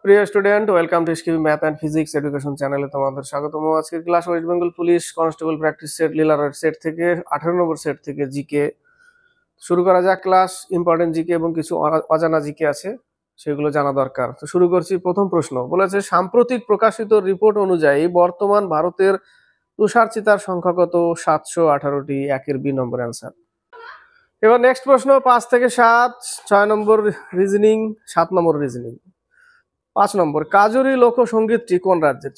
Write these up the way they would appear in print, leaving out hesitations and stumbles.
প্রিয় student, welcome to skill math and physics education চ্যানেলে তোমাদের স্বাগতম। আজকের class West Bengal police constable practice set লিলারের সেট থেকে 18 নম্বর সেট থেকে জিকে শুরু করা যাক। ক্লাস ইম্পর্টেন্ট জিকে এবং কিছু অজানা জিকে আছে, সেগুলো জানা দরকার। তো শুরু করছি। প্রথম প্রশ্ন বলেছে, সাম্প্রতিক প্রকাশিত রিপোর্ট অনুযায়ী বর্তমান ভারতের তুষার চিতার সংখ্যা কত? 718টি। 1-এর বি নম্বর অ্যান্সার। এবার নেক্সট প্রশ্ন, 5 থেকে 7, 6 নম্বর রিজনিং, 7 নম্বর রিজনিং। 5 নম্বর, কাজরি লোকসঙ্গীতটি কোন রাজ্যের?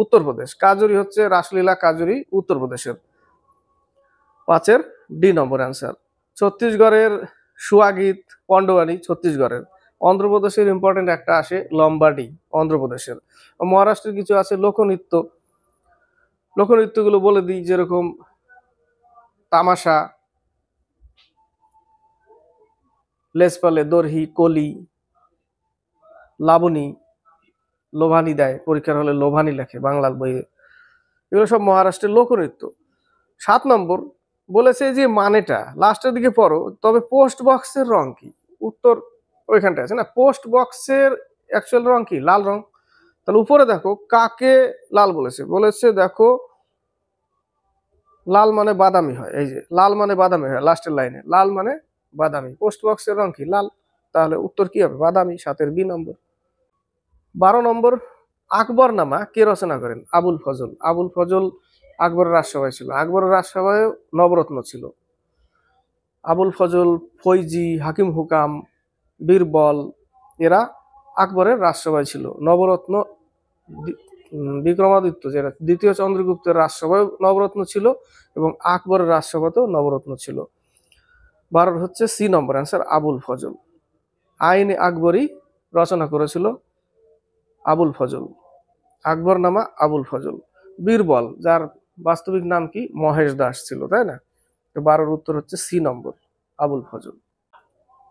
উত্তরপ্রদেশ। কাজরি হচ্ছে রাসলীলা কাজরি, উত্তরপ্রদেশের। 5-এর ডি নম্বর অ্যান্সার। ছত্তিশগড়ের সুয়াগীত পন্ডবানি ছত্তিশগড়ের। অন্ধ্রপ্রদেশের ইম্পর্টেন্ট একটা আসে লম্বাডি, অন্ধ্রপ্রদেশের। মহারাষ্ট্রের কিছু আছে লোকনৃত্য, লোকনৃত্যগুলো বলে দিই, যেরকম তামাশা, লেসপালে, দর্হি, কলি, লাবণী, লোভানি দেয়, পরীক্ষার হলে লোভানি লেখে বাংলার বইয়ে। এগুলো সব মহারাষ্ট্রের লোকনৃত্য। 7 নম্বর বলেছে যে মানেটা লাস্টের দিকে পড়ো, তবে পোস্ট বক্সের রং কি? উত্তর ওইখানটা আছে না, পোস্ট বক্সের অ্যাকচুয়াল রং কি? লাল রং। তাহলে উপরে দেখো কাকে লাল বলেছে দেখো লাল মানে বাদামি হয়, এই যে লাল মানে বাদামি হয় লাস্টের লাইনে, লাল মানে বাদামি। পোস্ট বক্সের রং কি? লাল। তাহলে উত্তর কি হবে? বাদামি। 7-এর বি নম্বর। 12 নম্বর, আকবরনামা কে রচনা করেন? আবুল ফজল। আবুল ফজল আকবরের রাজসভায় ছিল। আকবরের রাজসভায় নবরত্ন ছিল। আবুল ফজল, ফৈজি, হাকিম হুকাম, বীরবল, এরা আকবরের রাজসভায় ছিল। নবরত্ন বিক্রমাদিত্য, যেটা দ্বিতীয় চন্দ্রগুপ্তের রাজসভায় নবরত্ন ছিল, এবং আকবরের রাজসভাতেও নবরত্ন ছিল। 12 হচ্ছে C number answer, Abul Fazal. আইন আকবরী রচনা করেছিল আবুল ফজল। আকবরনামা আবুল ফজল। বীরবল, যার বাস্তবিক নাম কি? মহেশ দাস ছিল, তাই না? তো 12-র উত্তর হচ্ছে সি নম্বর, আবুল ফজল।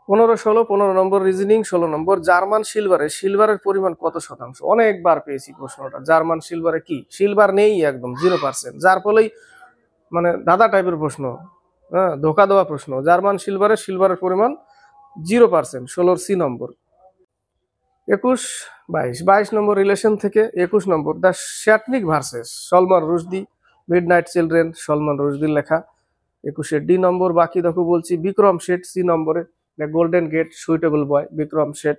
15 নম্বর রিজনিং। 16 নম্বর, জার্মান সিলভারের পরিমাণ কত শতাংশ? অনেকবার পেয়েছি প্রশ্নটা। জার্মান সিলভারে কি? সিলভার নেই, একদম 0%, যার ফলেই মানে দাদা টাইপের প্রশ্ন, হ্যাঁ, ধোকা দেওয়া প্রশ্ন। জার্মান সিলভারের পরিমাণ 0%। 16-র সি নম্বর। 22 নম্বর রিলেশন থেকে। 21 number, the Satanic verses Salman Rushdie, midnight children, Salman রুশদির লেখা। 21-এর ডি নম্বর। বাকি দেখো বলছি, বিক্রম শেঠ। সি নম্বরে, the golden gate, suitable boy, Vikram Seth.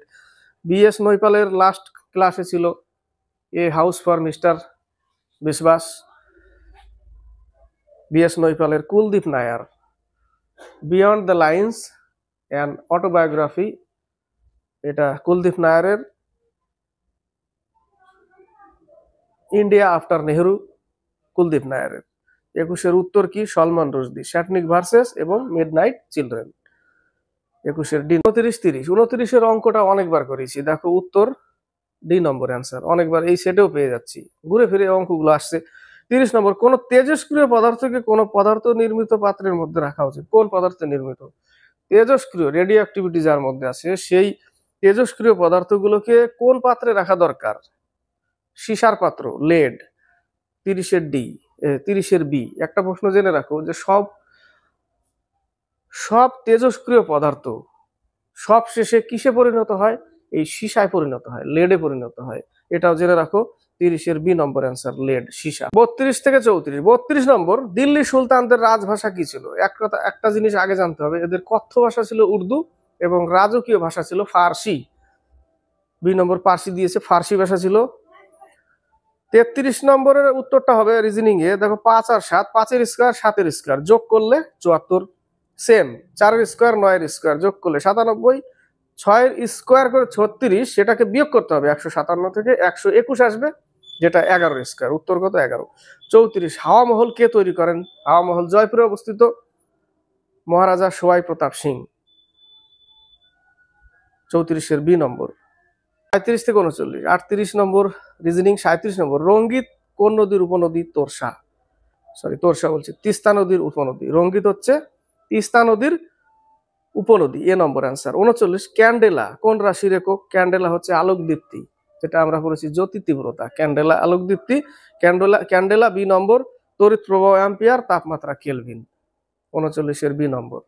VS নৈপালের লাস্ট ক্লাসে ছিল A house for mister Biswas. VS নৈপালের। Kuldip Nayar, beyond the lines and autobiography, এটা কুলদীপ নায়ারের। ইন্ডিয়া আফটার নেহেরু, কুলদীপ নায়ারের। 21-এর উত্তর কি? সলমান রুশদি, শ্যাটনিক ভার্সেস এবং মিডনাইট চিলড্রেন। 21-এর ডি। 29-30 অঙ্কটা অনেকবার করেছি, দেখো উত্তর ডি নম্বর অ্যান্সার। অনেকবার এই সেটেও পেয়ে যাচ্ছি, ঘুরে ফিরে অঙ্কগুলো আসছে। 30 নম্বর, কোন তেজস্ক্রিয় পদার্থকে কোন পদার্থ নির্মিত পাত্রের মধ্যে রাখা উচিত? কোন পদার্থে নির্মিত? তেজস্ক্রিয়, রেডিও অ্যাক্টিভিটি যার মধ্যে আছে, সেই তেজস্ক্রিয় পদার্থগুলোকে কোন পাত্রে রাখা দরকার? সীসার পাত্র, লেড। 30-এর ডি। 30-এর বি। একটা প্রশ্ন জেনে রাখো যে সব তেজস্ক্রিয় পদার্থ সব শেষে কিসে পরিণত হয়? এই সীসায় পরিণত হয়, লেডে পরিণত হয়। এটাও জেনে রাখো। 30-এর বি নম্বর অ্যান্সার, লেড, সীসা। 32 থেকে 34। 32 নম্বর, দিল্লি সুলতানদের রাজভাষা কি ছিল? একটা জিনিস আগে জানতে হবে, এদের কথ্য ভাষা ছিল উর্দু এবং রাজকীয় ভাষা ছিল ফার্সি। বি নম্বর ফার্সি দিয়েছে, ফার্সি ভাষা ছিল। 33 নম্বরের উত্তরটা হবে রিজনিং এ, দেখো 5 আর 7, 5-এর স্কোয়ার 7-এর স্কোয়ার যোগ করলে 74, সেম। 4-এর স্কোয়ার 9-এর স্কোয়ার যোগ করলে 97, 6-এর স্কোয়ার করে 36, সেটাকে বিয়োগ করতে হবে 157 থেকে, 121 আসবে, যেটা 11-এর স্কোয়ার। উত্তর কত? 11। 34, হাওয়া মহল কে তৈরি করেন? হাওয়া মহল জয়পুরে অবস্থিত, মহারাজা সোয়াই প্রতাপ সিং। 34-এর বি নম্বর। 35 থেকে 39। 38 নম্বর রিজনিং। 37 নম্বর, রঙ্গিত কোন নদীর উপনদী? তোরসা বলছি, তিস্তা নদীর উপনদী। রঙ্গিত হচ্ছে তিস্তা নদীর উপনদী, এ নম্বর অ্যান্সার। 39, ক্যান্ডেলা কোন রাশির একক? ক্যান্ডেলা হচ্ছে আলোকদীপ্তি, যেটা আমরা পড়েছি জ্যোতি তীব্রতা। ক্যান্ডেলা আলোকদীপ্তি। ক্যান্ডেলা বি নম্বর। তড়িৎ প্রবাহ অ্যাম্পিয়ার, তাপমাত্রা কেলভিন। 39-এর বি নম্বর।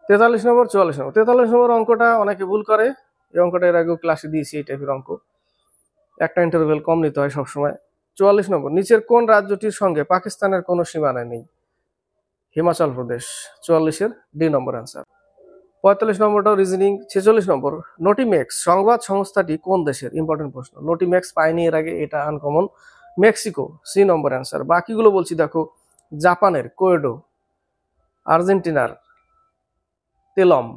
43 নম্বর 44 নম্বর 43 নম্বর অঙ্কটা অনেকে ভুল করে। এই অঙ্কটা এর আগেও ক্লাসে দিয়েছি। এই টাইপের অঙ্ক, একটা ইন্টারভেল কম নিতে হয় সবসময়। 44 নম্বর, নিচের কোন রাজ্যটির সঙ্গে পাকিস্তানের কোনো সীমানা নেই? হিমাচল প্রদেশ। 44-এর ডি নম্বর অ্যান্সার। 45 নম্বরটাও রিজনিং। 46 নম্বর, নোটিমেক্স সংবাদ সংস্থাটি কোন দেশের? ইম্পর্টেন্ট প্রশ্ন। নোটিমেক্স পাইনি এর আগে, এটা uncommon. Mexico, C number answer. বাকিগুলো বলছি দেখো, জাপানের কোয়েডো, আর্জেন্টিনার তেলম,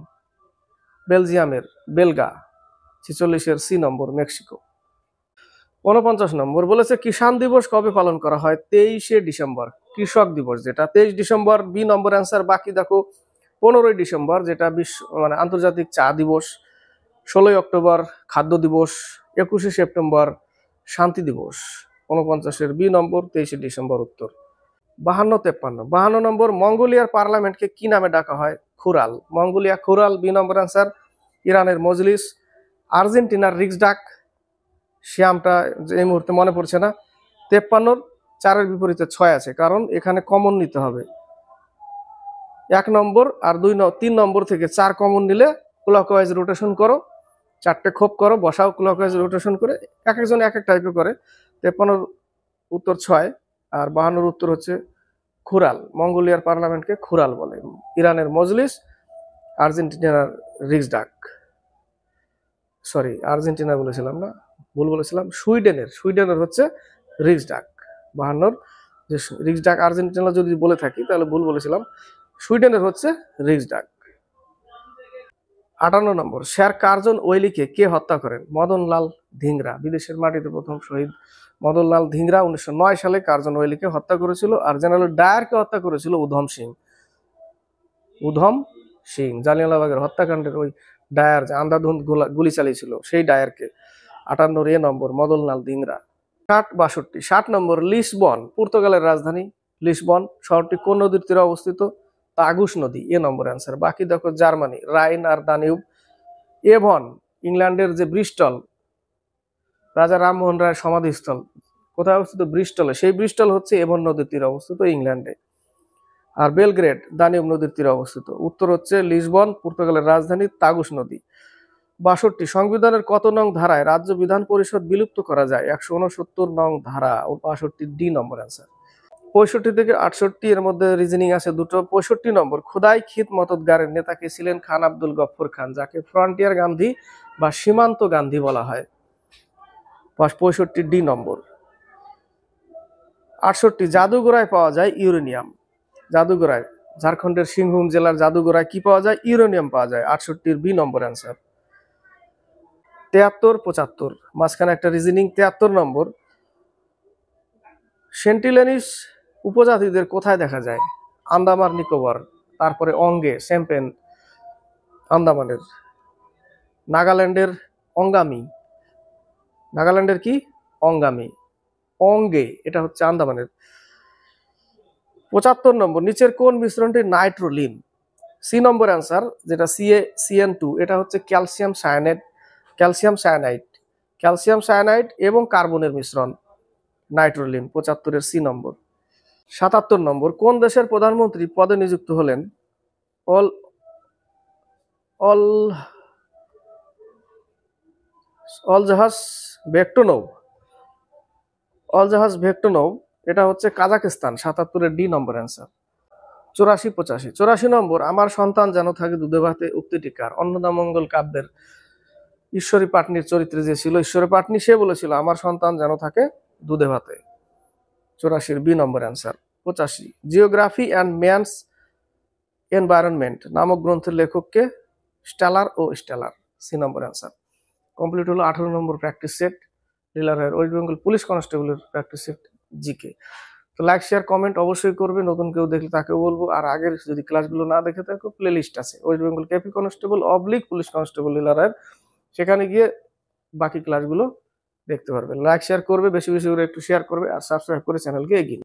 বেলজিয়ামের বেলগা। 46-এর সি নম্বর মেক্সিকো। 49 নম্বর বলেছে কিষাণ দিবস কবে পালন করা হয়? 23শে ডিসেম্বর। কৃষক দিবস যেটা 23 ডিসেম্বর, বি নম্বর অ্যান্সার। বাকি দেখো 15ই ডিসেম্বর যেটা বিশ্ব আন্তর্জাতিক চা দিবস, 16ই অক্টোবর খাদ্য দিবস, 21শে সেপ্টেম্বর শান্তি দিবস। 49-এর বি নম্বর, 23শে ডিসেম্বর উত্তর। 52-53 নম্বর, মঙ্গোলিয়ার পার্লামেন্টকে কি নামে ডাকা হয়? খুরাল। Mongolia খুরাল, B number answer. ইরানের মজলিস, আর্জেন্টিনার রিক্সডাক, শ্যামটা এই মুহূর্তে মনে পড়ছে না। 53-র 4-এর বিপরীতে 6 আছে, কারণ এখানে কমন নিতে হবে। 1 নম্বর আর 3 নম্বর থেকে 4 কমন নিলে ক্লকওয়াইজ রোটেশন করো, 4টে খোপ করো, বসাও ক্লকওয়াইজ রোটেশন করে। এক একজন এক এক টাইপে করে। 53-র উত্তর 6 আর 52-র উত্তর হচ্ছে খুরাল। মঙ্গোলিয়ার পার্লামেন্টকে খুরাল বলে। ইরানের মজলিস, আর্জেন্টিনার রিক্সডাক। সরি, আর্জেন্টিনা বলেছিলাম না, ভুল বলেছিলাম। সুইডেনের হচ্ছে রিক্সডাক। 52-র যে রিক্সডাক আর্জেন্টিনা যদি বলে থাকি তাহলে ভুল বলেছিলাম। সুইডেনের হচ্ছে রিক্সডাক। 58 নম্বর, স্যার কার্জন ওয়েলিকে কে হত্যা করেন? মদনলাল ধিংরা। বিদেশের মাটিতে প্রথম শহীদ মদনলাল ধিংরা 1909 সালে কার্জন ওয়েলিকে হত্যা করেছিল। আর জেনারেল ডায়ারকে হত্যা করেছিল উধম সিং। জালিয়ানওয়ালাবাগের হত্যাকাণ্ডের ওই ডায়ার, যে আন্ধাধুন্ধ গুলি চালিয়েছিল, সেই ডায়ারকে। 58-র এ নম্বর মদনলাল ধিংরা। 60 নম্বর, লিসবন পর্তুগালের রাজধানী। লিসবন শহরটি কোন নদীর তীরে অবস্থিত? তাগুস নদী, এ নম্বর অ্যান্সার। বাকি দেখো, জার্মানি রাইন আর দানিউব। এভন ইংল্যান্ডের যে ব্রিস্টল, রাজা রামমোহন রায়ের সমাধিস্থল কোথায় অবস্থিত? ব্রিস্টলে। সেই ব্রিস্টল হচ্ছে এভন নদীর তীরে অবস্থিত, ইংল্যান্ডে। আর বেলগ্রেড দানিউব নদীর তীরে অবস্থিত। উত্তর হচ্ছে লিসবন, পর্তুগালের রাজধানী তাগুস নদী। 62, সংবিধানের কত নং ধারায় রাজ্য বিধান পরিষদ বিলুপ্ত করা যায়? 169 নং ধারা। 62 ডি নম্বর অ্যান্সার। 65 থেকে 68 এর মধ্যে রিজনিং আছে দুটো। 65 নম্বর, খোদাই খিত মতদগারের নেতা কে ছিলেন? খান আব্দুল গফফর খান, যাকে ফ্রন্টিয়ার গান্ধী বা সীমান্ত গান্ধী বলা হয়। 65 ডি নম্বর। 68, জাদুগোড়ায় পাওয়া যায় ইউরেনিয়াম। জাদুগোড়ায়, ঝাড়খণ্ডের সিংভূম জেলার জাদুগোড়ায় কি পাওয়া যায়? ইউরেনিয়াম পাওয়া যায়। 68-র বি নম্বর অ্যান্সার। 73-75 মাঝখানে একটা রিজনিং। 73 নম্বর, সেন্টিলেনিস উপজাতিদের কোথায় দেখা যায়? আন্দামান নিকোবর, তারপরে অঙ্গে স্যাম্পেন আন্দামানের, নাগাল্যান্ডের অঙ্গামি। নাগাল্যান্ডের কি? অঙ্গামি। অঙ্গে, এটা হচ্ছে আন্দামানের। 75 নম্বর, নিচের কোন মিশ্রণটি নাইট্রোলিন? সি নম্বর অ্যান্সার, যেটা CaCN2, এটা হচ্ছে ক্যালসিয়াম সায়ানাইড। ক্যালসিয়াম সায়ানাইড এবং কার্বনের মিশ্রণ নাইট্রোলিন। 75-এর সি নম্বর। 77 নম্বর, কোন দেশের প্রধানমন্ত্রী পদে নিযুক্ত হলেন? অলজাহাজ ভেক্টনোভ, এটা হচ্ছে কাজাকিস্তান। 77-এর ডি নম্বর অ্যান্সার। 84 নম্বর, আমার সন্তান যেন থাকে দুধে ভাতে উক্তিটি কার? অন্নদামঙ্গল কাব্যের ঈশ্বরী পাটনির চরিত্রে যে ছিল ঈশ্বরী পাটনি, সে বলেছিল আমার সন্তান যেন থাকে দুধে ভাতে। 84-এর B number answer. 85, geography and man's environment নামক গ্রন্থের লেখককে? স্টেলার ও Strahler, C number answer. Complete হলো 18 নম্বর প্র্যাকটিস সেট, ডিলারের ওয়েস্ট বেঙ্গল পুলিশ কনস্টেবলের প্র্যাকটিস সেট জিকে। তো লাইক শেয়ার কমেন্ট অবশ্যই করবে, নতুন কেউ দেখলে তাকেও বলবো। আর আগের যদি ক্লাসগুলো না দেখে থাকো, প্লে লিস্ট আছে West Bengal KP constable / police constable ডিলারের, সেখানে গিয়ে বাকি ক্লাসগুলো দেখতে পারবে। লাইক শেয়ার করবে, বেশি বেশি করে একটু শেয়ার করবে, আর সাবস্ক্রাইব করে চ্যানেলকে এগিয়ে